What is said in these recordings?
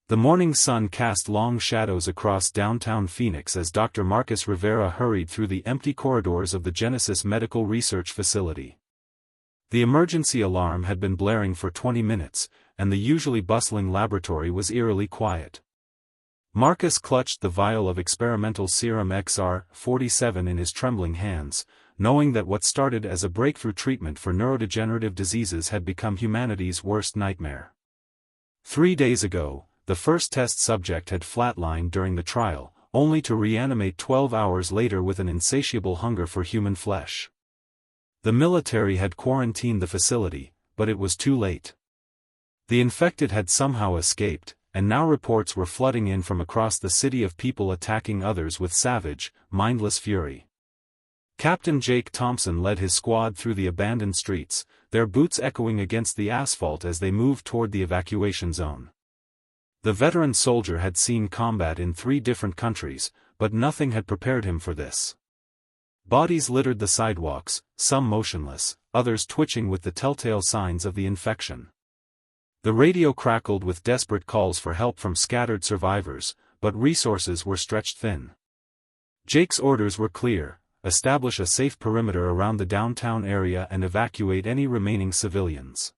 The morning sun cast long shadows across downtown Phoenix as Dr. Marcus Rivera hurried through the empty corridors of the Genesis Medical Research Facility. The emergency alarm had been blaring for 20 minutes, and the usually bustling laboratory was eerily quiet. Marcus clutched the vial of experimental serum XR-47 in his trembling hands, knowing that what started as a breakthrough treatment for neurodegenerative diseases had become humanity's worst nightmare. 3 days ago, the first test subject had flatlined during the trial, only to reanimate 12 hours later with an insatiable hunger for human flesh. The military had quarantined the facility, but it was too late. The infected had somehow escaped, and now reports were flooding in from across the city of people attacking others with savage, mindless fury. Captain Jake Thompson led his squad through the abandoned streets, their boots echoing against the asphalt as they moved toward the evacuation zone. The veteran soldier had seen combat in 3 different countries, but nothing had prepared him for this. Bodies littered the sidewalks, some motionless, others twitching with the telltale signs of the infection. The radio crackled with desperate calls for help from scattered survivors, but resources were stretched thin. Jake's orders were clear: establish a safe perimeter around the downtown area and evacuate any remaining civilians.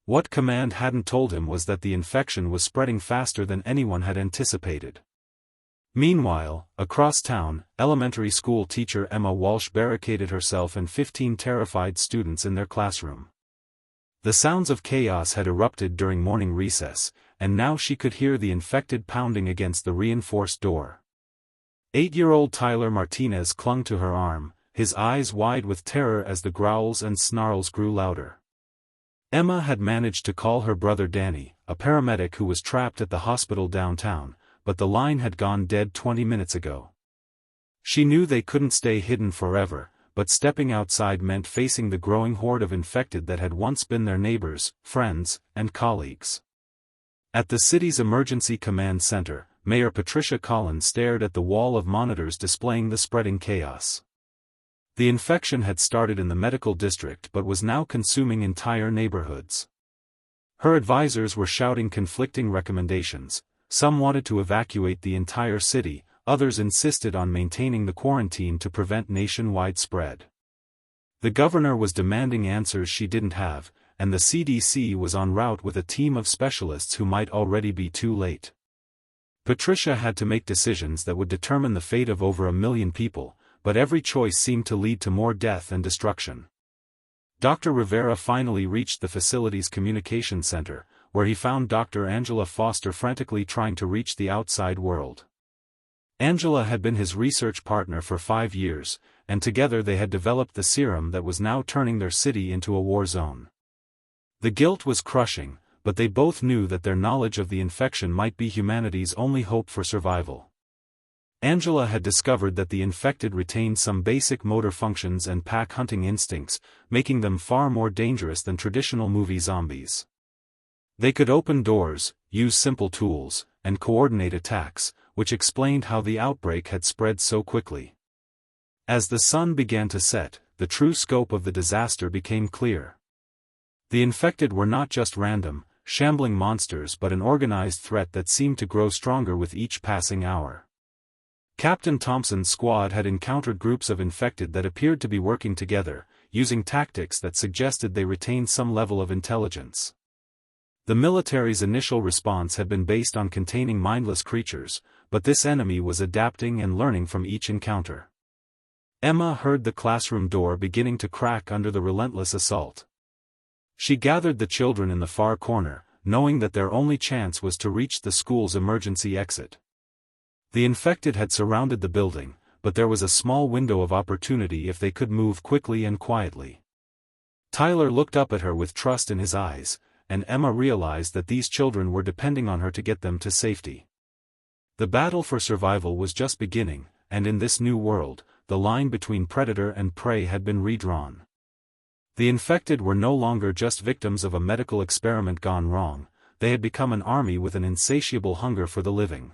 What command hadn't told him was that the infection was spreading faster than anyone had anticipated. Meanwhile, across town, elementary school teacher Emma Walsh barricaded herself and 15 terrified students in their classroom. The sounds of chaos had erupted during morning recess, and now she could hear the infected pounding against the reinforced door. 8-year-old Tyler Martinez clung to her arm, his eyes wide with terror as the growls and snarls grew louder. Emma had managed to call her brother Danny, a paramedic who was trapped at the hospital downtown, but the line had gone dead 20 minutes ago. She knew they couldn't stay hidden forever, but stepping outside meant facing the growing horde of infected that had once been their neighbors, friends, and colleagues. At the city's emergency command center, Mayor Patricia Collins stared at the wall of monitors displaying the spreading chaos. The infection had started in the medical district but was now consuming entire neighborhoods. Her advisors were shouting conflicting recommendations. Some wanted to evacuate the entire city, others insisted on maintaining the quarantine to prevent nationwide spread. The governor was demanding answers she didn't have, and the CDC was en route with a team of specialists who might already be too late. Patricia had to make decisions that would determine the fate of over 1 million people, but every choice seemed to lead to more death and destruction. Dr. Rivera finally reached the facility's communication center, where he found Dr. Angela Foster frantically trying to reach the outside world. Angela had been his research partner for 5 years, and together they had developed the serum that was now turning their city into a war zone. The guilt was crushing, but they both knew that their knowledge of the infection might be humanity's only hope for survival. Angela had discovered that the infected retained some basic motor functions and pack-hunting instincts, making them far more dangerous than traditional movie zombies. They could open doors, use simple tools, and coordinate attacks, which explained how the outbreak had spread so quickly. As the sun began to set, the true scope of the disaster became clear. The infected were not just random, shambling monsters but an organized threat that seemed to grow stronger with each passing hour. Captain Thompson's squad had encountered groups of infected that appeared to be working together, using tactics that suggested they retained some level of intelligence. The military's initial response had been based on containing mindless creatures, but this enemy was adapting and learning from each encounter. Emma heard the classroom door beginning to crack under the relentless assault. She gathered the children in the far corner, knowing that their only chance was to reach the school's emergency exit. The infected had surrounded the building, but there was a small window of opportunity if they could move quickly and quietly. Tyler looked up at her with trust in his eyes, and Emma realized that these children were depending on her to get them to safety. The battle for survival was just beginning, and in this new world, the line between predator and prey had been redrawn. The infected were no longer just victims of a medical experiment gone wrong, they had become an army with an insatiable hunger for the living.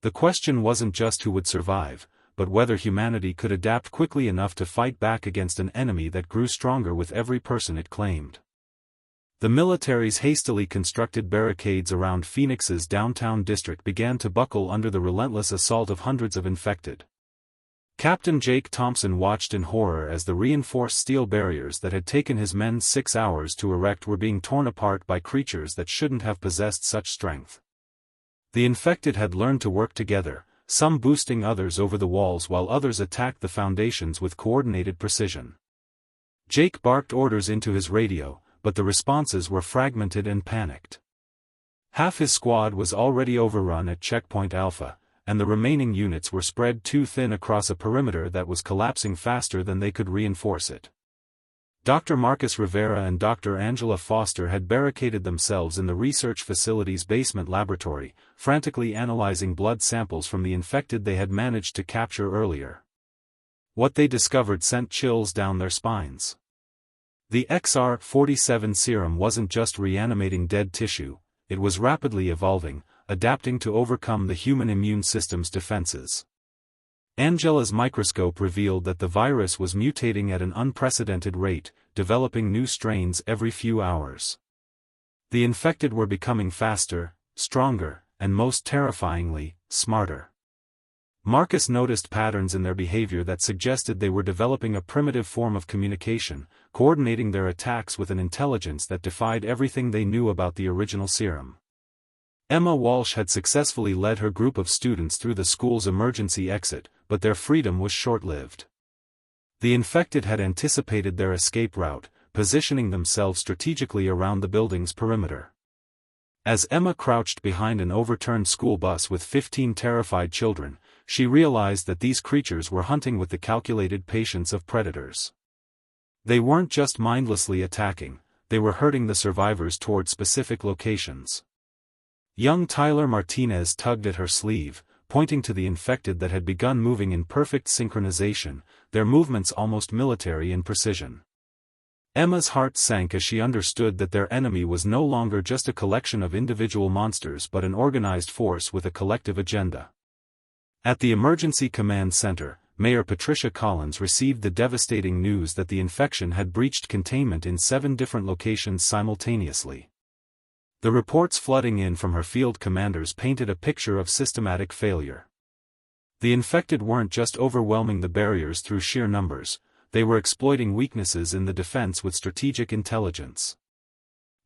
The question wasn't just who would survive, but whether humanity could adapt quickly enough to fight back against an enemy that grew stronger with every person it claimed. The military's hastily constructed barricades around Phoenix's downtown district began to buckle under the relentless assault of hundreds of infected. Captain Jake Thompson watched in horror as the reinforced steel barriers that had taken his men 6 hours to erect were being torn apart by creatures that shouldn't have possessed such strength. The infected had learned to work together, some boosting others over the walls while others attacked the foundations with coordinated precision. Jake barked orders into his radio, but the responses were fragmented and panicked. Half his squad was already overrun at Checkpoint Alpha, and the remaining units were spread too thin across a perimeter that was collapsing faster than they could reinforce it. Dr. Marcus Rivera and Dr. Angela Foster had barricaded themselves in the research facility's basement laboratory, frantically analyzing blood samples from the infected they had managed to capture earlier. What they discovered sent chills down their spines. The XR-47 serum wasn't just reanimating dead tissue, it was rapidly evolving, adapting to overcome the human immune system's defenses. Angela's microscope revealed that the virus was mutating at an unprecedented rate, developing new strains every few hours. The infected were becoming faster, stronger, and most terrifyingly, smarter. Marcus noticed patterns in their behavior that suggested they were developing a primitive form of communication, coordinating their attacks with an intelligence that defied everything they knew about the original serum. Emma Walsh had successfully led her group of students through the school's emergency exit, but their freedom was short-lived. The infected had anticipated their escape route, positioning themselves strategically around the building's perimeter. As Emma crouched behind an overturned school bus with 15 terrified children, she realized that these creatures were hunting with the calculated patience of predators. They weren't just mindlessly attacking, they were herding the survivors toward specific locations. Young Tyler Martinez tugged at her sleeve, pointing to the infected that had begun moving in perfect synchronization, their movements almost military in precision. Emma's heart sank as she understood that their enemy was no longer just a collection of individual monsters but an organized force with a collective agenda. At the Emergency Command Center, Mayor Patricia Collins received the devastating news that the infection had breached containment in 7 different locations simultaneously. The reports flooding in from her field commanders painted a picture of systematic failure. The infected weren't just overwhelming the barriers through sheer numbers, they were exploiting weaknesses in the defense with strategic intelligence.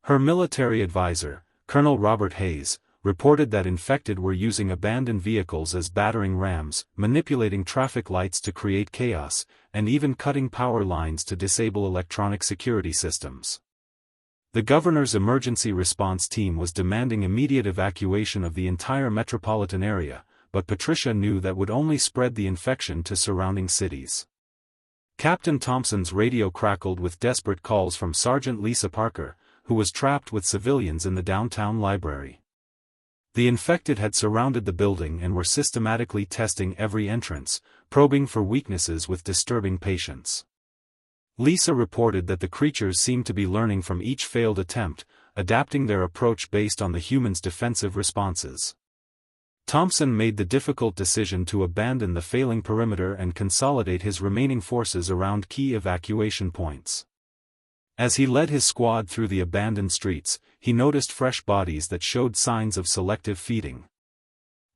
Her military advisor, Colonel Robert Hayes, reported that infected were using abandoned vehicles as battering rams, manipulating traffic lights to create chaos, and even cutting power lines to disable electronic security systems. The governor's emergency response team was demanding immediate evacuation of the entire metropolitan area, but Patricia knew that would only spread the infection to surrounding cities. Captain Thompson's radio crackled with desperate calls from Sergeant Lisa Parker, who was trapped with civilians in the downtown library. The infected had surrounded the building and were systematically testing every entrance, probing for weaknesses with disturbing patience. Lisa reported that the creatures seemed to be learning from each failed attempt, adapting their approach based on the humans' defensive responses. Thompson made the difficult decision to abandon the failing perimeter and consolidate his remaining forces around key evacuation points. As he led his squad through the abandoned streets, he noticed fresh bodies that showed signs of selective feeding.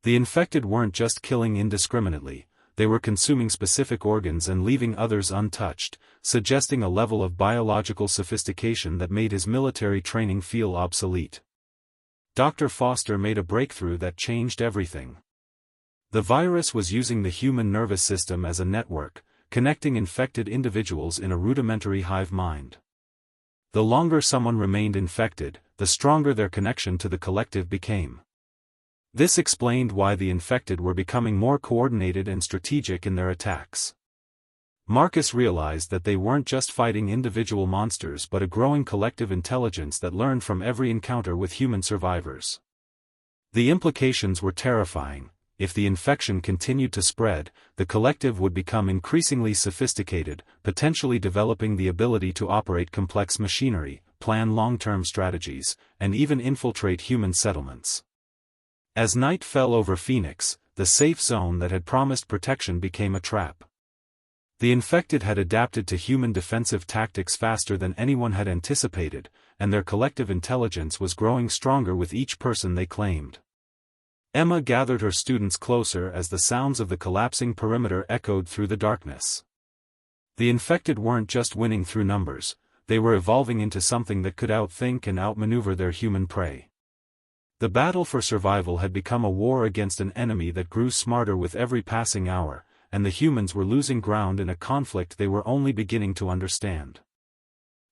The infected weren't just killing indiscriminately, they were consuming specific organs and leaving others untouched, suggesting a level of biological sophistication that made his military training feel obsolete. Dr. Foster made a breakthrough that changed everything. The virus was using the human nervous system as a network, connecting infected individuals in a rudimentary hive mind. The longer someone remained infected, the stronger their connection to the collective became. This explained why the infected were becoming more coordinated and strategic in their attacks. Marcus realized that they weren't just fighting individual monsters but a growing collective intelligence that learned from every encounter with human survivors. The implications were terrifying. If the infection continued to spread, the collective would become increasingly sophisticated, potentially developing the ability to operate complex machinery, plan long-term strategies, and even infiltrate human settlements. As night fell over Phoenix, the safe zone that had promised protection became a trap. The infected had adapted to human defensive tactics faster than anyone had anticipated, and their collective intelligence was growing stronger with each person they claimed. Emma gathered her students closer as the sounds of the collapsing perimeter echoed through the darkness. The infected weren't just winning through numbers, they were evolving into something that could outthink and outmaneuver their human prey. The battle for survival had become a war against an enemy that grew smarter with every passing hour, and the humans were losing ground in a conflict they were only beginning to understand.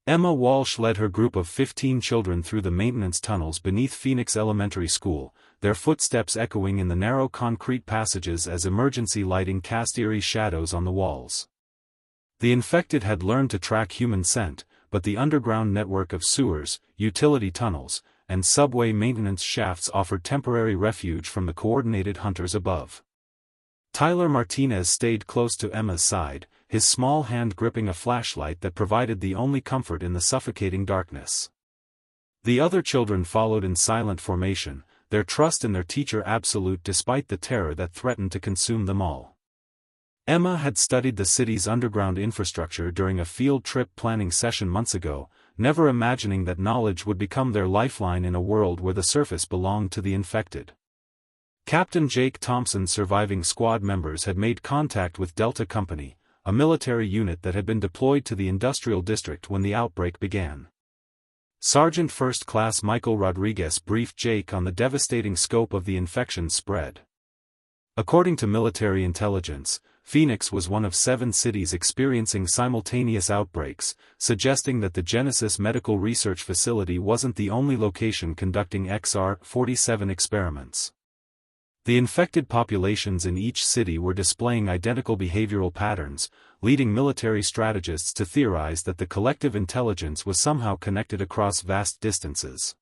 Emma Walsh led her group of 15 children through the maintenance tunnels beneath Phoenix Elementary School, their footsteps echoing in the narrow concrete passages as emergency lighting cast eerie shadows on the walls. The infected had learned to track human scent, but the underground network of sewers, utility tunnels, and subway maintenance shafts offered temporary refuge from the coordinated hunters above. Tyler Martinez stayed close to Emma's side, his small hand gripping a flashlight that provided the only comfort in the suffocating darkness. The other children followed in silent formation, their trust in their teacher absolute despite the terror that threatened to consume them all. Emma had studied the city's underground infrastructure during a field trip planning session months ago, never imagining that knowledge would become their lifeline in a world where the surface belonged to the infected. Captain Jake Thompson's surviving squad members had made contact with Delta Company, a military unit that had been deployed to the industrial district when the outbreak began. Sergeant First Class Michael Rodriguez briefed Jake on the devastating scope of the infection's spread. According to military intelligence, Phoenix was one of 7 cities experiencing simultaneous outbreaks, suggesting that the Genesis Medical Research Facility wasn't the only location conducting XR-47 experiments. The infected populations in each city were displaying identical behavioral patterns, leading military strategists to theorize that the collective intelligence was somehow connected across vast distances.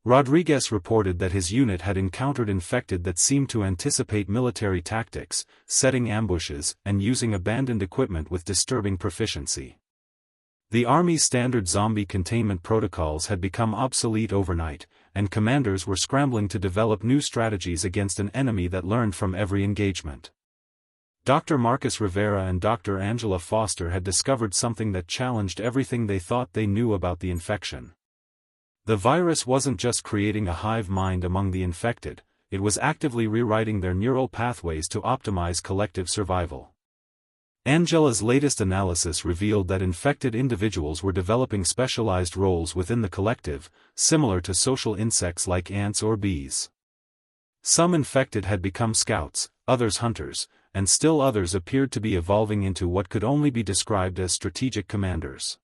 Rodriguez reported that his unit had encountered infected that seemed to anticipate military tactics, setting ambushes, and using abandoned equipment with disturbing proficiency. The Army's standard zombie containment protocols had become obsolete overnight, and commanders were scrambling to develop new strategies against an enemy that learned from every engagement. Dr. Marcus Rivera and Dr. Angela Foster had discovered something that challenged everything they thought they knew about the infection. The virus wasn't just creating a hive mind among the infected, it was actively rewriting their neural pathways to optimize collective survival. Angela's latest analysis revealed that infected individuals were developing specialized roles within the collective, similar to social insects like ants or bees. Some infected had become scouts, others hunters, and still others appeared to be evolving into what could only be described as strategic commanders.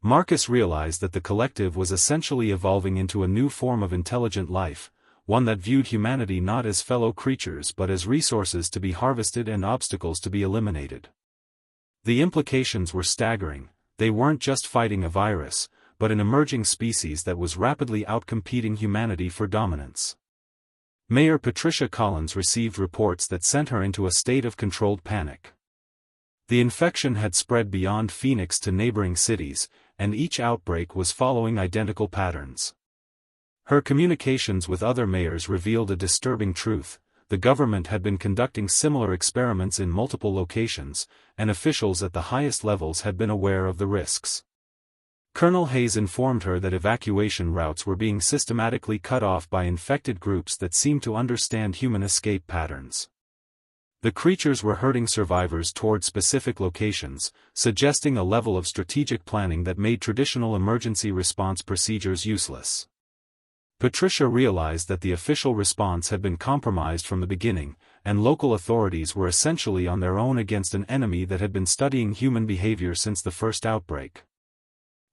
Marcus realized that the collective was essentially evolving into a new form of intelligent life, one that viewed humanity not as fellow creatures but as resources to be harvested and obstacles to be eliminated. The implications were staggering. They weren't just fighting a virus, but an emerging species that was rapidly outcompeting humanity for dominance. Mayor Patricia Collins received reports that sent her into a state of controlled panic. The infection had spread beyond Phoenix to neighboring cities, and each outbreak was following identical patterns. Her communications with other mayors revealed a disturbing truth: the government had been conducting similar experiments in multiple locations, and officials at the highest levels had been aware of the risks. Colonel Hayes informed her that evacuation routes were being systematically cut off by infected groups that seemed to understand human escape patterns. The creatures were herding survivors toward specific locations, suggesting a level of strategic planning that made traditional emergency response procedures useless. Patricia realized that the official response had been compromised from the beginning, and local authorities were essentially on their own against an enemy that had been studying human behavior since the first outbreak.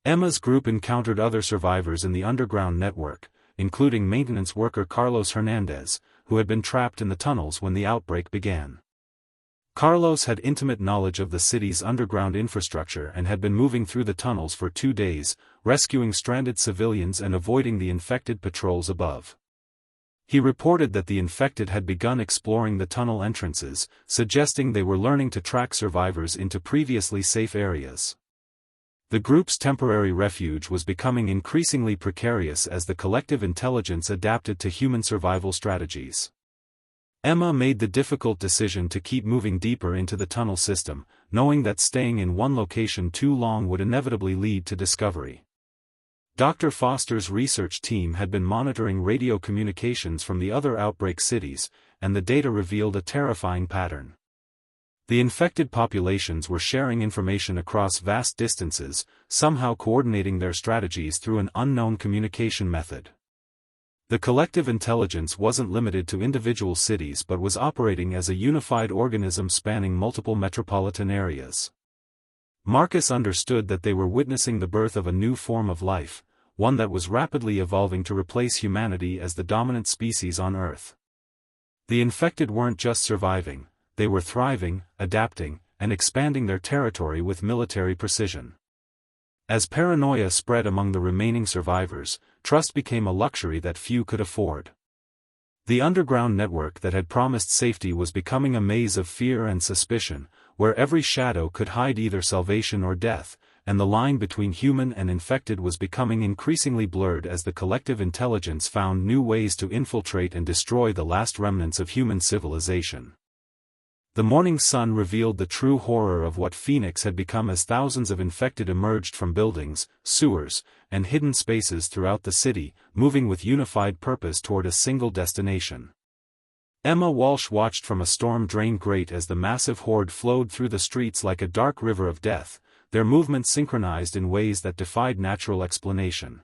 Emma's group encountered other survivors in the underground network, including maintenance worker Carlos Hernandez, who had been trapped in the tunnels when the outbreak began. Carlos had intimate knowledge of the city's underground infrastructure and had been moving through the tunnels for 2 days, rescuing stranded civilians and avoiding the infected patrols above. He reported that the infected had begun exploring the tunnel entrances, suggesting they were learning to track survivors into previously safe areas. The group's temporary refuge was becoming increasingly precarious as the collective intelligence adapted to human survival strategies. Emma made the difficult decision to keep moving deeper into the tunnel system, knowing that staying in one location too long would inevitably lead to discovery. Dr. Foster's research team had been monitoring radio communications from the other outbreak cities, and the data revealed a terrifying pattern. The infected populations were sharing information across vast distances, somehow coordinating their strategies through an unknown communication method. The collective intelligence wasn't limited to individual cities but was operating as a unified organism spanning multiple metropolitan areas. Marcus understood that they were witnessing the birth of a new form of life, one that was rapidly evolving to replace humanity as the dominant species on Earth. The infected weren't just surviving, they were thriving, adapting, and expanding their territory with military precision. As paranoia spread among the remaining survivors, trust became a luxury that few could afford. The underground network that had promised safety was becoming a maze of fear and suspicion, where every shadow could hide either salvation or death, and the line between human and infected was becoming increasingly blurred as the collective intelligence found new ways to infiltrate and destroy the last remnants of human civilization. The morning sun revealed the true horror of what Phoenix had become as thousands of infected emerged from buildings, sewers, and hidden spaces throughout the city, moving with unified purpose toward a single destination. Emma Walsh watched from a storm-drained grate as the massive horde flowed through the streets like a dark river of death, their movements synchronized in ways that defied natural explanation.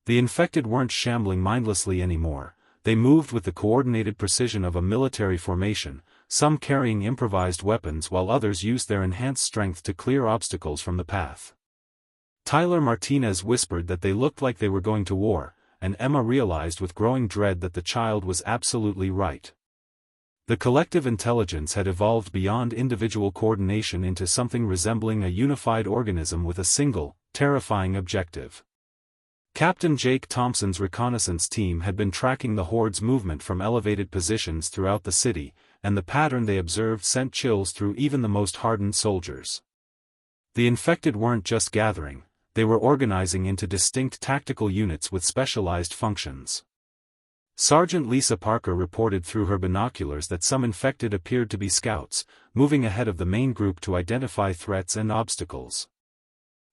The infected weren't shambling mindlessly anymore, they moved with the coordinated precision of a military formation, some carrying improvised weapons while others used their enhanced strength to clear obstacles from the path. Tyler Martinez whispered that they looked like they were going to war, and Emma realized with growing dread that the child was absolutely right. The collective intelligence had evolved beyond individual coordination into something resembling a unified organism with a single, terrifying objective. Captain Jake Thompson's reconnaissance team had been tracking the horde's movement from elevated positions throughout the city, and the pattern they observed sent chills through even the most hardened soldiers. The infected weren't just gathering, they were organizing into distinct tactical units with specialized functions. Sergeant Lisa Parker reported through her binoculars that some infected appeared to be scouts, moving ahead of the main group to identify threats and obstacles.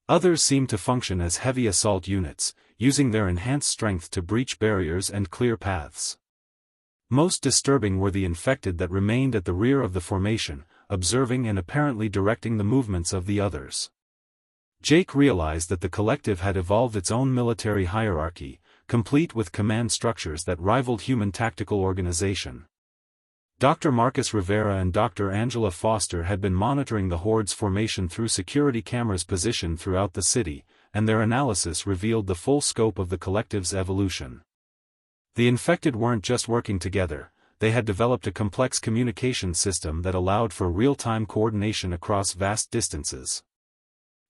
Others seemed to function as heavy assault units, using their enhanced strength to breach barriers and clear paths. Most disturbing were the infected that remained at the rear of the formation, observing and apparently directing the movements of the others. Jake realized that the collective had evolved its own military hierarchy, complete with command structures that rivaled human tactical organization. Dr. Marcus Rivera and Dr. Angela Foster had been monitoring the horde's formation through security cameras positioned throughout the city, and their analysis revealed the full scope of the collective's evolution. The infected weren't just working together, they had developed a complex communication system that allowed for real-time coordination across vast distances.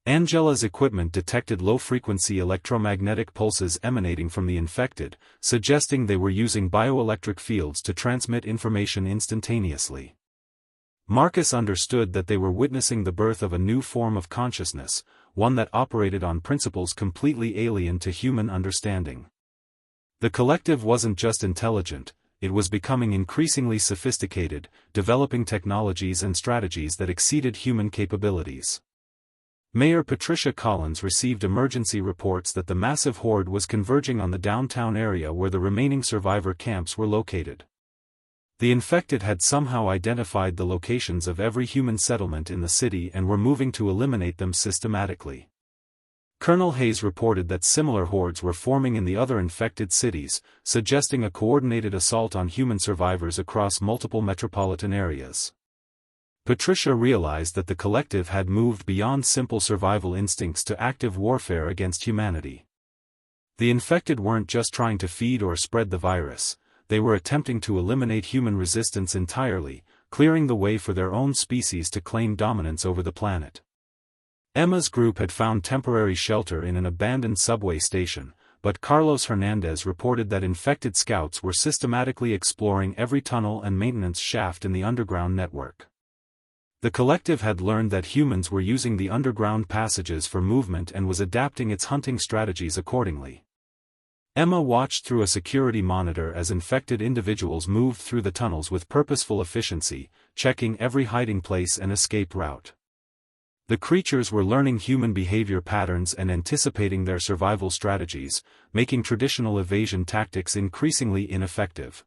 Angela's equipment detected low-frequency electromagnetic pulses emanating from the infected, suggesting they were using bioelectric fields to transmit information instantaneously. Marcus understood that they were witnessing the birth of a new form of consciousness, one that operated on principles completely alien to human understanding. The collective wasn't just intelligent, it was becoming increasingly sophisticated, developing technologies and strategies that exceeded human capabilities. Mayor Patricia Collins received emergency reports that the massive horde was converging on the downtown area where the remaining survivor camps were located. The infected had somehow identified the locations of every human settlement in the city and were moving to eliminate them systematically. Colonel Hayes reported that similar hordes were forming in the other infected cities, suggesting a coordinated assault on human survivors across multiple metropolitan areas. Patricia realized that the collective had moved beyond simple survival instincts to active warfare against humanity. The infected weren't just trying to feed or spread the virus, they were attempting to eliminate human resistance entirely, clearing the way for their own species to claim dominance over the planet. Emma's group had found temporary shelter in an abandoned subway station, but Carlos Hernandez reported that infected scouts were systematically exploring every tunnel and maintenance shaft in the underground network. The collective had learned that humans were using the underground passages for movement and was adapting its hunting strategies accordingly. Emma watched through a security monitor as infected individuals moved through the tunnels with purposeful efficiency, checking every hiding place and escape route. The creatures were learning human behavior patterns and anticipating their survival strategies, making traditional evasion tactics increasingly ineffective.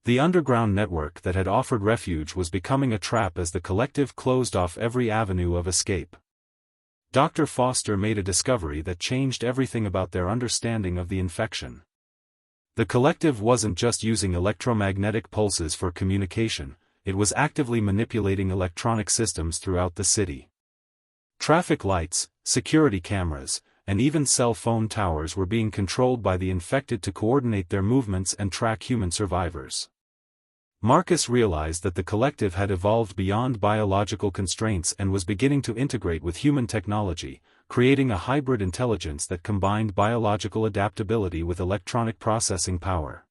The underground network that had offered refuge was becoming a trap as the collective closed off every avenue of escape. Dr. Foster made a discovery that changed everything about their understanding of the infection. The collective wasn't just using electromagnetic pulses for communication, it was actively manipulating electronic systems throughout the city. Traffic lights, security cameras, and even cell phone towers were being controlled by the infected to coordinate their movements and track human survivors. Marcus realized that the collective had evolved beyond biological constraints and was beginning to integrate with human technology, creating a hybrid intelligence that combined biological adaptability with electronic processing power.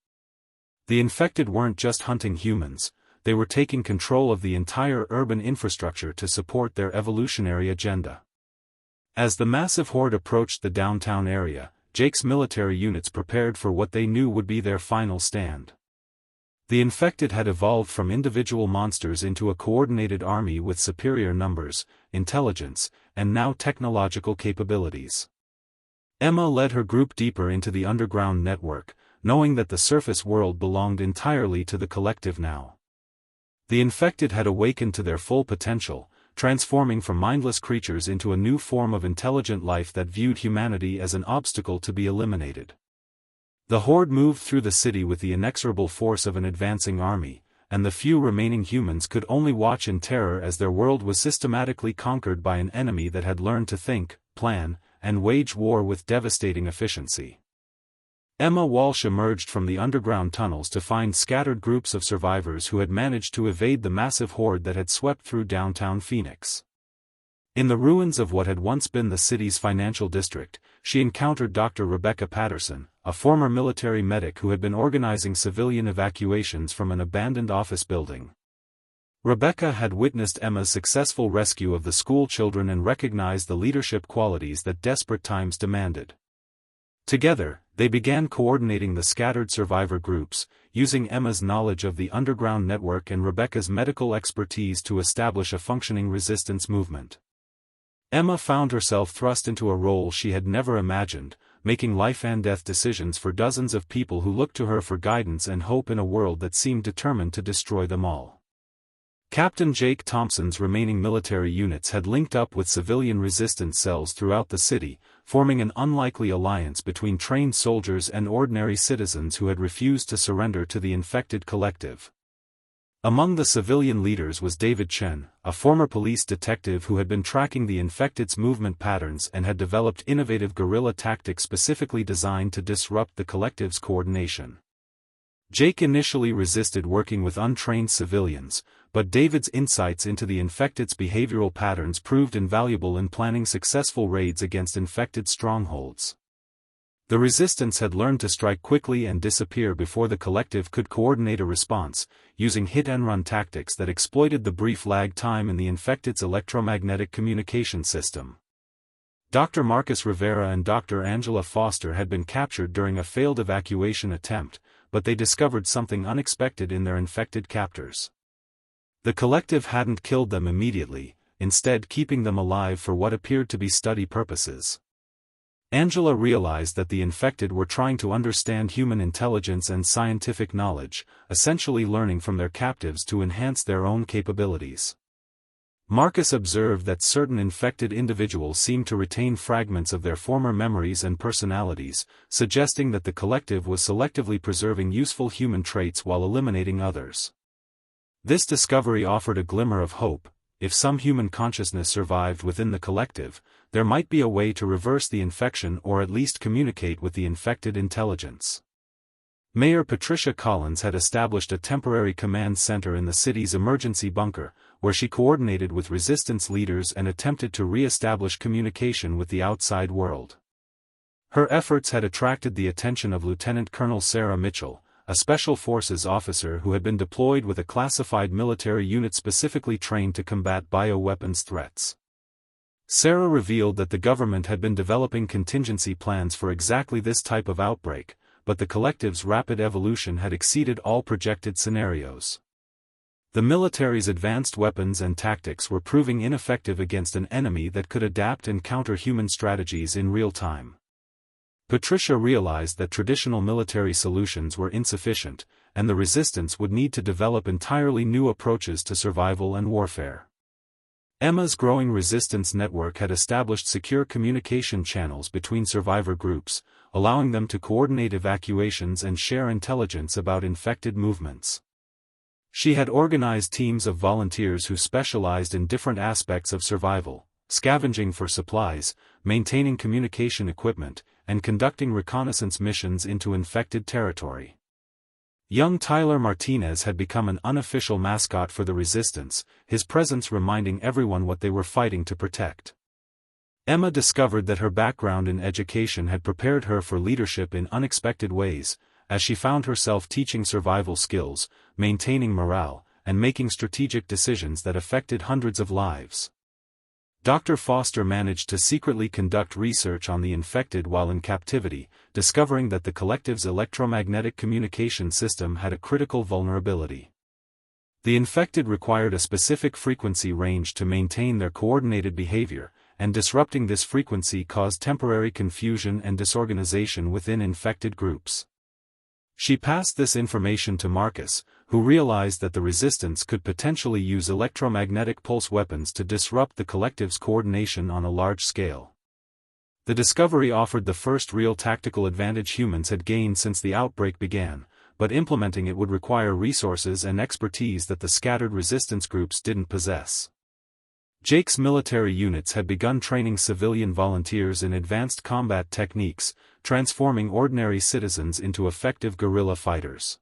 The infected weren't just hunting humans, they were taking control of the entire urban infrastructure to support their evolutionary agenda. As the massive horde approached the downtown area, Jake's military units prepared for what they knew would be their final stand. The infected had evolved from individual monsters into a coordinated army with superior numbers, intelligence, and now technological capabilities. Emma led her group deeper into the underground network, knowing that the surface world belonged entirely to the collective now. The infected had awakened to their full potential, transforming from mindless creatures into a new form of intelligent life that viewed humanity as an obstacle to be eliminated. The horde moved through the city with the inexorable force of an advancing army, and the few remaining humans could only watch in terror as their world was systematically conquered by an enemy that had learned to think, plan, and wage war with devastating efficiency. Emma Walsh emerged from the underground tunnels to find scattered groups of survivors who had managed to evade the massive horde that had swept through downtown Phoenix. In the ruins of what had once been the city's financial district, she encountered Dr. Rebecca Patterson, a former military medic who had been organizing civilian evacuations from an abandoned office building. Rebecca had witnessed Emma's successful rescue of the school children and recognized the leadership qualities that desperate times demanded. Together, they began coordinating the scattered survivor groups, using Emma's knowledge of the underground network and Rebecca's medical expertise to establish a functioning resistance movement. Emma found herself thrust into a role she had never imagined, making life-and-death decisions for dozens of people who looked to her for guidance and hope in a world that seemed determined to destroy them all. Captain Jake Thompson's remaining military units had linked up with civilian resistance cells throughout the city, forming an unlikely alliance between trained soldiers and ordinary citizens who had refused to surrender to the infected collective. Among the civilian leaders was David Chen, a former police detective who had been tracking the infected's movement patterns and had developed innovative guerrilla tactics specifically designed to disrupt the collective's coordination. Jake initially resisted working with untrained civilians, but David's insights into the infected's behavioral patterns proved invaluable in planning successful raids against infected strongholds. The resistance had learned to strike quickly and disappear before the collective could coordinate a response, using hit-and-run tactics that exploited the brief lag time in the infected's electromagnetic communication system. Dr. Marcus Rivera and Dr. Angela Foster had been captured during a failed evacuation attempt, but they discovered something unexpected in their infected captors. The collective hadn't killed them immediately, instead keeping them alive for what appeared to be study purposes. Angela realized that the infected were trying to understand human intelligence and scientific knowledge, essentially learning from their captives to enhance their own capabilities. Marcus observed that certain infected individuals seemed to retain fragments of their former memories and personalities, suggesting that the collective was selectively preserving useful human traits while eliminating others. This discovery offered a glimmer of hope. If some human consciousness survived within the collective, there might be a way to reverse the infection or at least communicate with the infected intelligence. Mayor Patricia Collins had established a temporary command center in the city's emergency bunker, where she coordinated with resistance leaders and attempted to re-establish communication with the outside world. Her efforts had attracted the attention of Lieutenant Colonel Sarah Mitchell, a Special Forces officer who had been deployed with a classified military unit specifically trained to combat bioweapons threats. Sarah revealed that the government had been developing contingency plans for exactly this type of outbreak, but the collective's rapid evolution had exceeded all projected scenarios. The military's advanced weapons and tactics were proving ineffective against an enemy that could adapt and counter human strategies in real time. Patricia realized that traditional military solutions were insufficient, and the resistance would need to develop entirely new approaches to survival and warfare. Emma's growing resistance network had established secure communication channels between survivor groups, allowing them to coordinate evacuations and share intelligence about infected movements. She had organized teams of volunteers who specialized in different aspects of survival, scavenging for supplies, maintaining communication equipment, and conducting reconnaissance missions into infected territory. Young Tyler Martinez had become an unofficial mascot for the resistance, his presence reminding everyone what they were fighting to protect. Emma discovered that her background in education had prepared her for leadership in unexpected ways, as she found herself teaching survival skills, maintaining morale, and making strategic decisions that affected hundreds of lives. Dr. Foster managed to secretly conduct research on the infected while in captivity, discovering that the collective's electromagnetic communication system had a critical vulnerability. The infected required a specific frequency range to maintain their coordinated behavior, and disrupting this frequency caused temporary confusion and disorganization within infected groups. She passed this information to Marcus, who realized that the resistance could potentially use electromagnetic pulse weapons to disrupt the collective's coordination on a large scale. The discovery offered the first real tactical advantage humans had gained since the outbreak began, but implementing it would require resources and expertise that the scattered resistance groups didn't possess. Jake's military units had begun training civilian volunteers in advanced combat techniques, transforming ordinary citizens into effective guerrilla fighters.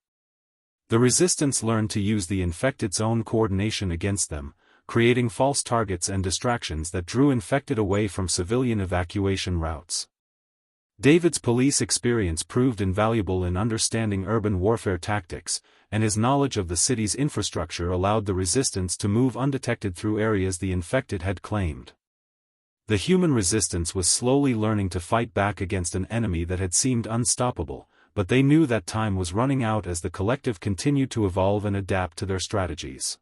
The resistance learned to use the infected's own coordination against them, creating false targets and distractions that drew infected away from civilian evacuation routes. David's police experience proved invaluable in understanding urban warfare tactics, and his knowledge of the city's infrastructure allowed the resistance to move undetected through areas the infected had claimed. The human resistance was slowly learning to fight back against an enemy that had seemed unstoppable, but they knew that time was running out as the collective continued to evolve and adapt to their strategies.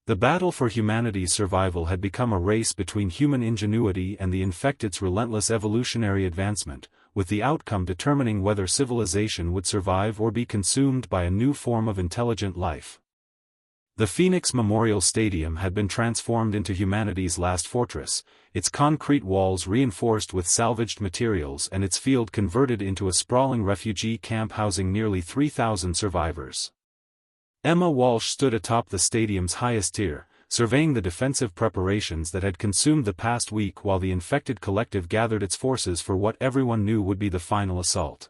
The battle for humanity's survival had become a race between human ingenuity and the infected's relentless evolutionary advancement, with the outcome determining whether civilization would survive or be consumed by a new form of intelligent life. The Phoenix Memorial Stadium had been transformed into humanity's last fortress, its concrete walls reinforced with salvaged materials and its field converted into a sprawling refugee camp housing nearly 3,000 survivors. Emma Walsh stood atop the stadium's highest tier, surveying the defensive preparations that had consumed the past week while the infected collective gathered its forces for what everyone knew would be the final assault.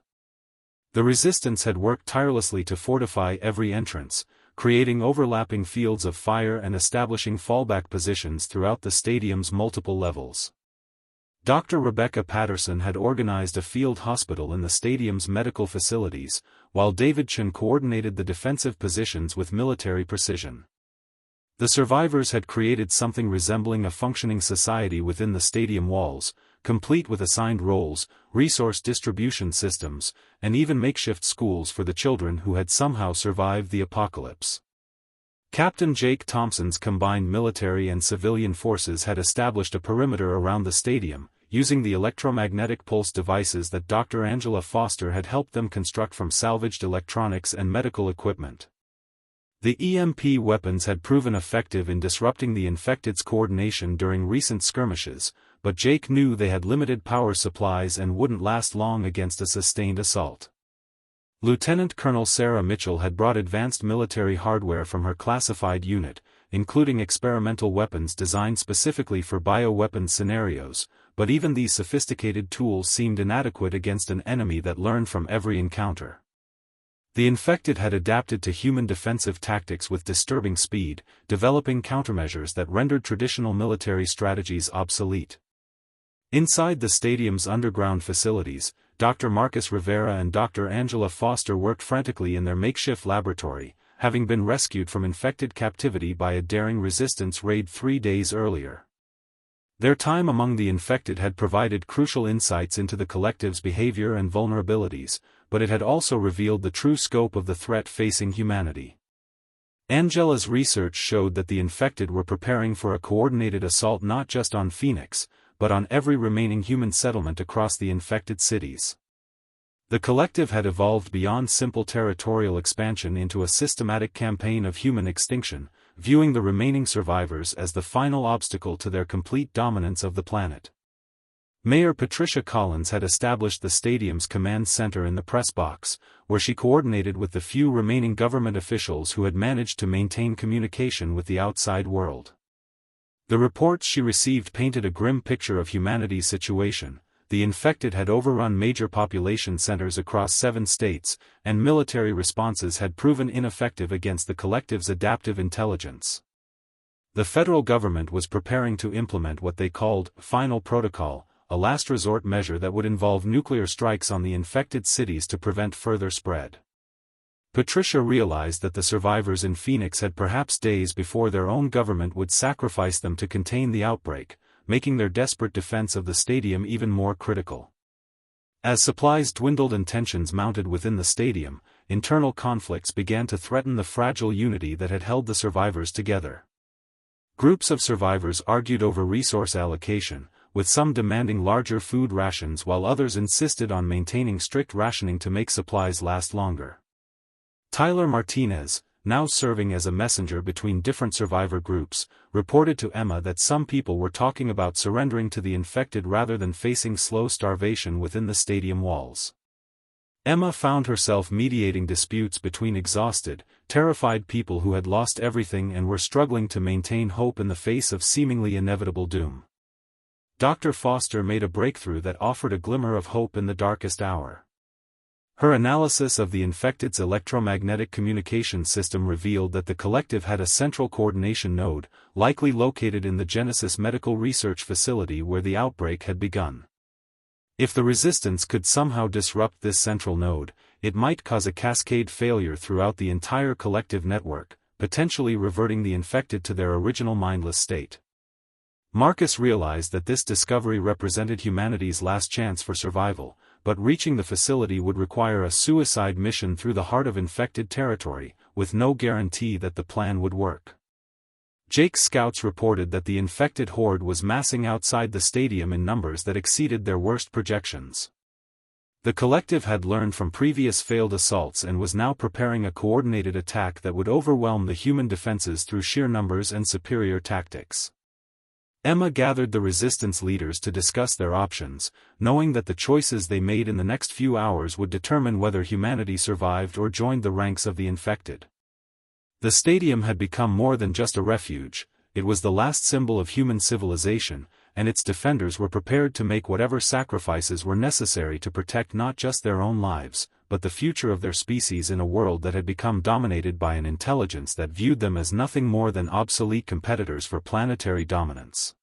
The resistance had worked tirelessly to fortify every entrance, creating overlapping fields of fire and establishing fallback positions throughout the stadium's multiple levels. Dr. Rebecca Patterson had organized a field hospital in the stadium's medical facilities, while David Chen coordinated the defensive positions with military precision. The survivors had created something resembling a functioning society within the stadium walls, complete with assigned roles, resource distribution systems, and even makeshift schools for the children who had somehow survived the apocalypse. Captain Jake Thompson's combined military and civilian forces had established a perimeter around the stadium, using the electromagnetic pulse devices that Dr. Angela Foster had helped them construct from salvaged electronics and medical equipment. The EMP weapons had proven effective in disrupting the infected's coordination during recent skirmishes, but Jake knew they had limited power supplies and wouldn't last long against a sustained assault. Lieutenant Colonel Sarah Mitchell had brought advanced military hardware from her classified unit, including experimental weapons designed specifically for bioweapon scenarios, but even these sophisticated tools seemed inadequate against an enemy that learned from every encounter. The infected had adapted to human defensive tactics with disturbing speed, developing countermeasures that rendered traditional military strategies obsolete. Inside the stadium's underground facilities, Dr. Marcus Rivera and Dr. Angela Foster worked frantically in their makeshift laboratory, having been rescued from infected captivity by a daring resistance raid 3 days earlier. Their time among the infected had provided crucial insights into the collective's behavior and vulnerabilities, but it had also revealed the true scope of the threat facing humanity. Angela's research showed that the infected were preparing for a coordinated assault not just on Phoenix, but on every remaining human settlement across the infected cities. The collective had evolved beyond simple territorial expansion into a systematic campaign of human extinction, viewing the remaining survivors as the final obstacle to their complete dominance of the planet. Mayor Patricia Collins had established the stadium's command center in the press box, where she coordinated with the few remaining government officials who had managed to maintain communication with the outside world. The reports she received painted a grim picture of humanity's situation. The infected had overrun major population centers across 7 states, and military responses had proven ineffective against the collective's adaptive intelligence. The federal government was preparing to implement what they called Final Protocol, a last resort measure that would involve nuclear strikes on the infected cities to prevent further spread. Patricia realized that the survivors in Phoenix had perhaps days before their own government would sacrifice them to contain the outbreak, making their desperate defense of the stadium even more critical. As supplies dwindled and tensions mounted within the stadium, internal conflicts began to threaten the fragile unity that had held the survivors together. Groups of survivors argued over resource allocation, with some demanding larger food rations while others insisted on maintaining strict rationing to make supplies last longer. Tyler Martinez, now serving as a messenger between different survivor groups, reported to Emma that some people were talking about surrendering to the infected rather than facing slow starvation within the stadium walls. Emma found herself mediating disputes between exhausted, terrified people who had lost everything and were struggling to maintain hope in the face of seemingly inevitable doom. Dr. Foster made a breakthrough that offered a glimmer of hope in the darkest hour. Her analysis of the infected's electromagnetic communication system revealed that the collective had a central coordination node, likely located in the Genesis Medical Research Facility where the outbreak had begun. If the resistance could somehow disrupt this central node, it might cause a cascade failure throughout the entire collective network, potentially reverting the infected to their original mindless state. Marcus realized that this discovery represented humanity's last chance for survival, but reaching the facility would require a suicide mission through the heart of infected territory, with no guarantee that the plan would work. Jake's scouts reported that the infected horde was massing outside the stadium in numbers that exceeded their worst projections. The collective had learned from previous failed assaults and was now preparing a coordinated attack that would overwhelm the human defenses through sheer numbers and superior tactics. Emma gathered the resistance leaders to discuss their options, knowing that the choices they made in the next few hours would determine whether humanity survived or joined the ranks of the infected. The stadium had become more than just a refuge, it was the last symbol of human civilization, and its defenders were prepared to make whatever sacrifices were necessary to protect not just their own lives, but the future of their species in a world that had become dominated by an intelligence that viewed them as nothing more than obsolete competitors for planetary dominance.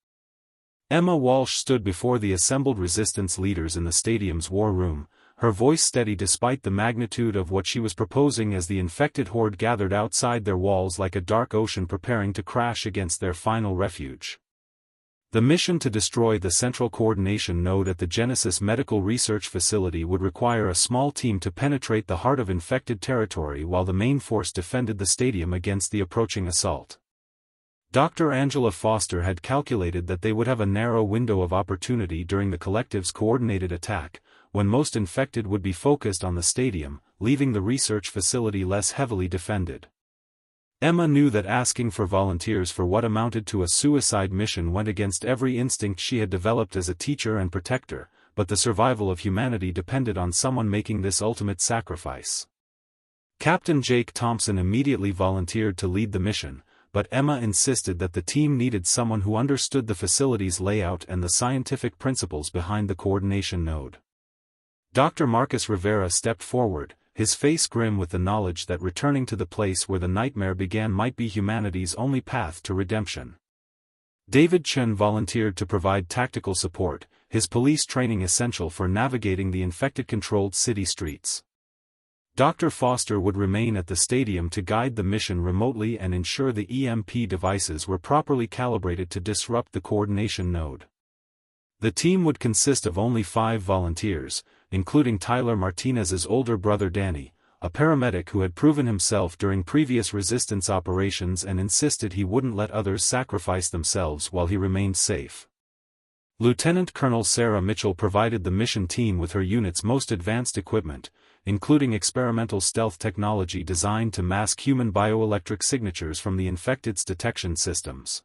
Emma Walsh stood before the assembled resistance leaders in the stadium's war room, her voice steady despite the magnitude of what she was proposing as the infected horde gathered outside their walls like a dark ocean preparing to crash against their final refuge. The mission to destroy the central coordination node at the Genesis Medical Research Facility would require a small team to penetrate the heart of infected territory while the main force defended the stadium against the approaching assault. Dr. Angela Foster had calculated that they would have a narrow window of opportunity during the collective's coordinated attack, when most infected would be focused on the stadium, leaving the research facility less heavily defended. Emma knew that asking for volunteers for what amounted to a suicide mission went against every instinct she had developed as a teacher and protector, but the survival of humanity depended on someone making this ultimate sacrifice. Captain Jake Thompson immediately volunteered to lead the mission, but Emma insisted that the team needed someone who understood the facility's layout and the scientific principles behind the coordination node. Dr. Marcus Rivera stepped forward, his face grim with the knowledge that returning to the place where the nightmare began might be humanity's only path to redemption. David Chen volunteered to provide tactical support, his police training essential for navigating the infected-controlled city streets. Dr. Foster would remain at the stadium to guide the mission remotely and ensure the EMP devices were properly calibrated to disrupt the coordination node. The team would consist of only 5 volunteers, including Tyler Martinez's older brother Danny, a paramedic who had proven himself during previous resistance operations and insisted he wouldn't let others sacrifice themselves while he remained safe. Lieutenant Colonel Sarah Mitchell provided the mission team with her unit's most advanced equipment, including experimental stealth technology designed to mask human bioelectric signatures from the infected's detection systems.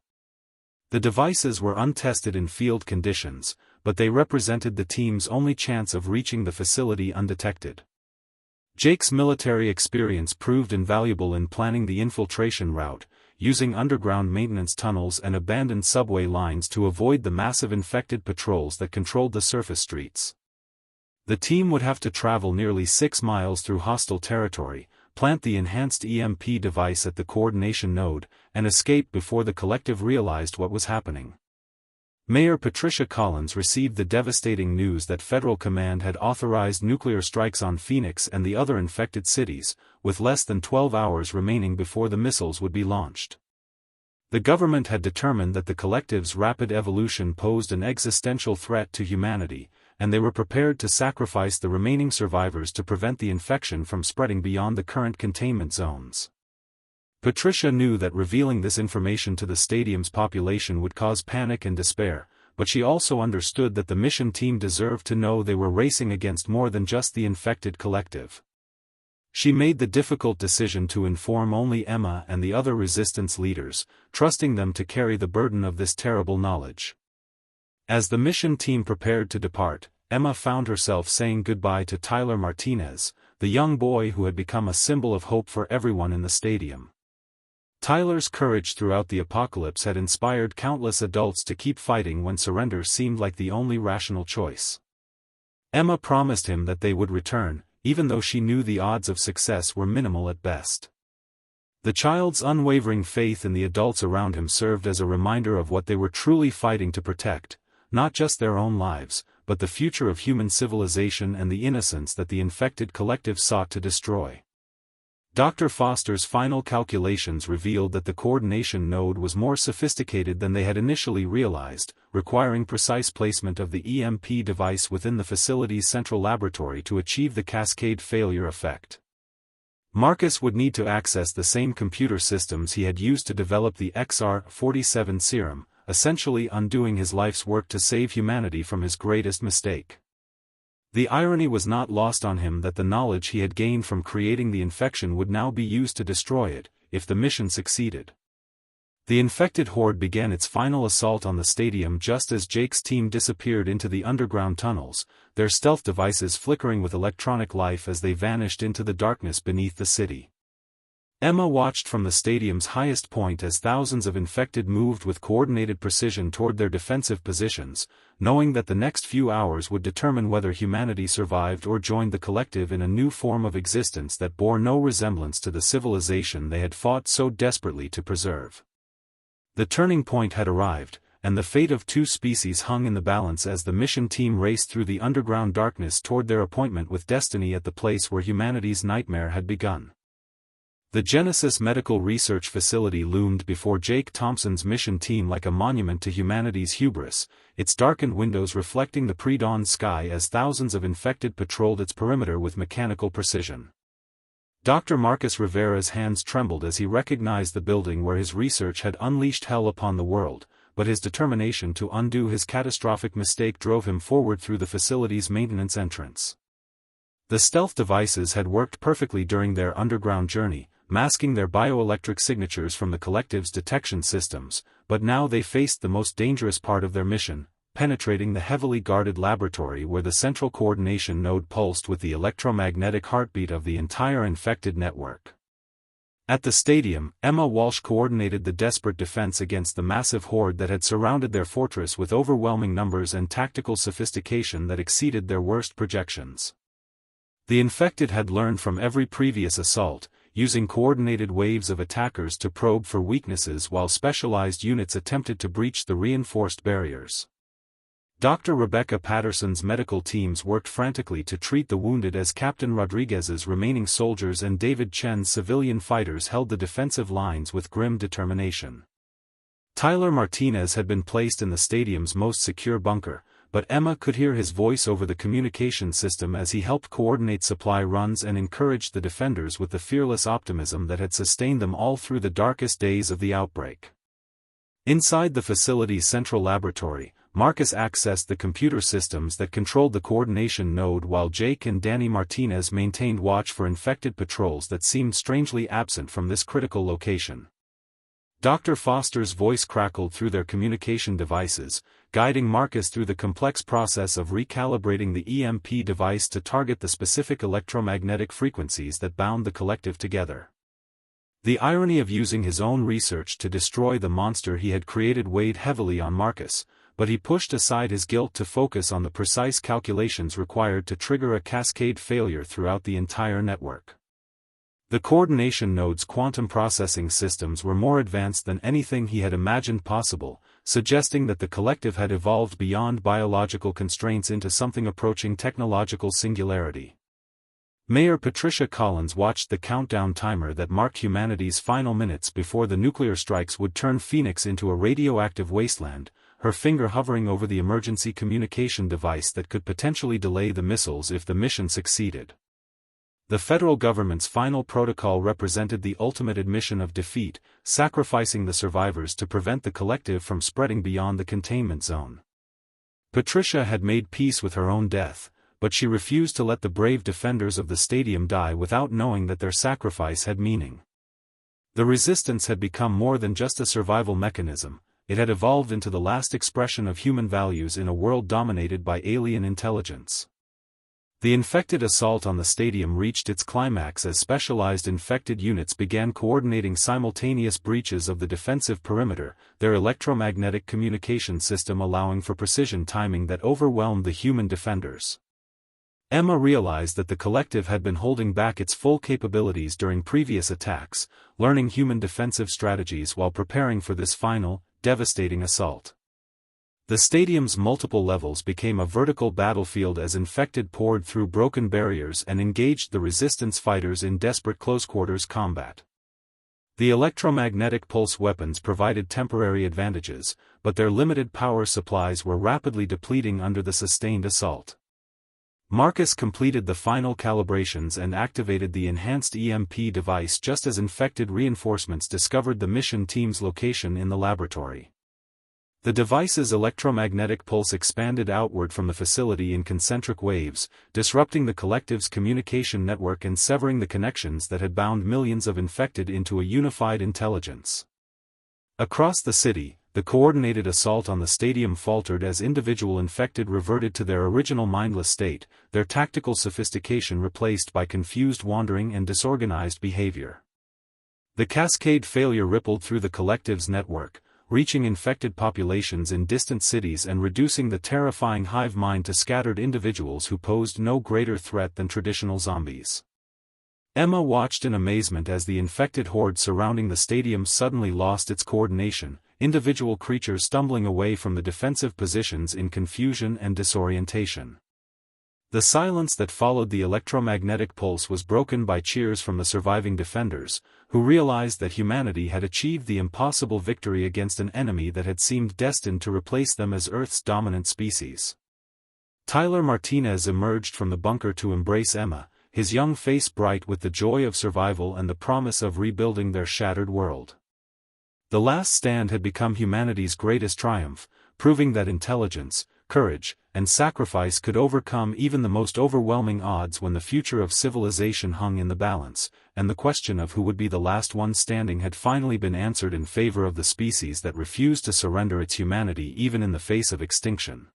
The devices were untested in field conditions, but they represented the team's only chance of reaching the facility undetected. Jake's military experience proved invaluable in planning the infiltration route, using underground maintenance tunnels and abandoned subway lines to avoid the massive infected patrols that controlled the surface streets. The team would have to travel nearly 6 miles through hostile territory, plant the enhanced EMP device at the coordination node, and escape before the collective realized what was happening. Mayor Patricia Collins received the devastating news that federal command had authorized nuclear strikes on Phoenix and the other infected cities, with less than 12 hours remaining before the missiles would be launched. The government had determined that the collective's rapid evolution posed an existential threat to humanity, and they were prepared to sacrifice the remaining survivors to prevent the infection from spreading beyond the current containment zones. Patricia knew that revealing this information to the stadium's population would cause panic and despair, but she also understood that the mission team deserved to know they were racing against more than just the infected collective. She made the difficult decision to inform only Emma and the other resistance leaders, trusting them to carry the burden of this terrible knowledge. As the mission team prepared to depart, Emma found herself saying goodbye to Tyler Martinez, the young boy who had become a symbol of hope for everyone in the stadium. Tyler's courage throughout the apocalypse had inspired countless adults to keep fighting when surrender seemed like the only rational choice. Emma promised him that they would return, even though she knew the odds of success were minimal at best. The child's unwavering faith in the adults around him served as a reminder of what they were truly fighting to protect, not just their own lives, but the future of human civilization and the innocence that the infected collective sought to destroy. Dr. Foster's final calculations revealed that the coordination node was more sophisticated than they had initially realized, requiring precise placement of the EMP device within the facility's central laboratory to achieve the cascade failure effect. Marcus would need to access the same computer systems he had used to develop the XR-47 serum, essentially undoing his life's work to save humanity from his greatest mistake. The irony was not lost on him that the knowledge he had gained from creating the infection would now be used to destroy it, if the mission succeeded. The infected horde began its final assault on the stadium just as Jake's team disappeared into the underground tunnels, their stealth devices flickering with electronic life as they vanished into the darkness beneath the city. Emma watched from the stadium's highest point as thousands of infected moved with coordinated precision toward their defensive positions, knowing that the next few hours would determine whether humanity survived or joined the collective in a new form of existence that bore no resemblance to the civilization they had fought so desperately to preserve. The turning point had arrived, and the fate of 2 species hung in the balance as the mission team raced through the underground darkness toward their appointment with destiny at the place where humanity's nightmare had begun. The Genesis Medical Research Facility loomed before Jake Thompson's mission team like a monument to humanity's hubris, its darkened windows reflecting the pre-dawn sky as thousands of infected patrolled its perimeter with mechanical precision. Dr. Marcus Rivera's hands trembled as he recognized the building where his research had unleashed hell upon the world, but his determination to undo his catastrophic mistake drove him forward through the facility's maintenance entrance. The stealth devices had worked perfectly during their underground journey, masking their bioelectric signatures from the collective's detection systems, but now they faced the most dangerous part of their mission, penetrating the heavily guarded laboratory where the central coordination node pulsed with the electromagnetic heartbeat of the entire infected network. At the stadium, Emma Walsh coordinated the desperate defense against the massive horde that had surrounded their fortress with overwhelming numbers and tactical sophistication that exceeded their worst projections. The infected had learned from every previous assault, using coordinated waves of attackers to probe for weaknesses while specialized units attempted to breach the reinforced barriers. Dr. Rebecca Patterson's medical teams worked frantically to treat the wounded as Captain Rodriguez's remaining soldiers and David Chen's civilian fighters held the defensive lines with grim determination. Tyler Martinez had been placed in the stadium's most secure bunker, but Emma could hear his voice over the communication system as he helped coordinate supply runs and encouraged the defenders with the fearless optimism that had sustained them all through the darkest days of the outbreak. Inside the facility's central laboratory, Marcus accessed the computer systems that controlled the coordination node while Jake and Danny Martinez maintained watch for infected patrols that seemed strangely absent from this critical location. Dr. Foster's voice crackled through their communication devices, guiding Marcus through the complex process of recalibrating the EMP device to target the specific electromagnetic frequencies that bound the collective together. The irony of using his own research to destroy the monster he had created weighed heavily on Marcus, but he pushed aside his guilt to focus on the precise calculations required to trigger a cascade failure throughout the entire network. The coordination node's quantum processing systems were more advanced than anything he had imagined possible, suggesting that the collective had evolved beyond biological constraints into something approaching technological singularity. Mayor Patricia Collins watched the countdown timer that marked humanity's final minutes before the nuclear strikes would turn Phoenix into a radioactive wasteland, her finger hovering over the emergency communication device that could potentially delay the missiles if the mission succeeded. The federal government's final protocol represented the ultimate admission of defeat, sacrificing the survivors to prevent the collective from spreading beyond the containment zone. Patricia had made peace with her own death, but she refused to let the brave defenders of the stadium die without knowing that their sacrifice had meaning. The resistance had become more than just a survival mechanism, it had evolved into the last expression of human values in a world dominated by alien intelligence. The infected assault on the stadium reached its climax as specialized infected units began coordinating simultaneous breaches of the defensive perimeter, their electromagnetic communication system allowing for precision timing that overwhelmed the human defenders. Emma realized that the collective had been holding back its full capabilities during previous attacks, learning human defensive strategies while preparing for this final, devastating assault. The stadium's multiple levels became a vertical battlefield as infected poured through broken barriers and engaged the resistance fighters in desperate close-quarters combat. The electromagnetic pulse weapons provided temporary advantages, but their limited power supplies were rapidly depleting under the sustained assault. Marcus completed the final calibrations and activated the enhanced EMP device just as infected reinforcements discovered the mission team's location in the laboratory. The device's electromagnetic pulse expanded outward from the facility in concentric waves, disrupting the collective's communication network and severing the connections that had bound millions of infected into a unified intelligence. Across the city, the coordinated assault on the stadium faltered as individual infected reverted to their original mindless state, their tactical sophistication replaced by confused wandering and disorganized behavior. The cascade failure rippled through the collective's network, reaching infected populations in distant cities and reducing the terrifying hive mind to scattered individuals who posed no greater threat than traditional zombies. Emma watched in amazement as the infected horde surrounding the stadium suddenly lost its coordination, individual creatures stumbling away from the defensive positions in confusion and disorientation. The silence that followed the electromagnetic pulse was broken by cheers from the surviving defenders, who realized that humanity had achieved the impossible victory against an enemy that had seemed destined to replace them as Earth's dominant species. Tyler Martinez emerged from the bunker to embrace Emma, his young face bright with the joy of survival and the promise of rebuilding their shattered world. The last stand had become humanity's greatest triumph, proving that intelligence, courage, and sacrifice could overcome even the most overwhelming odds when the future of civilization hung in the balance, and the question of who would be the last one standing had finally been answered in favor of the species that refused to surrender its humanity even in the face of extinction.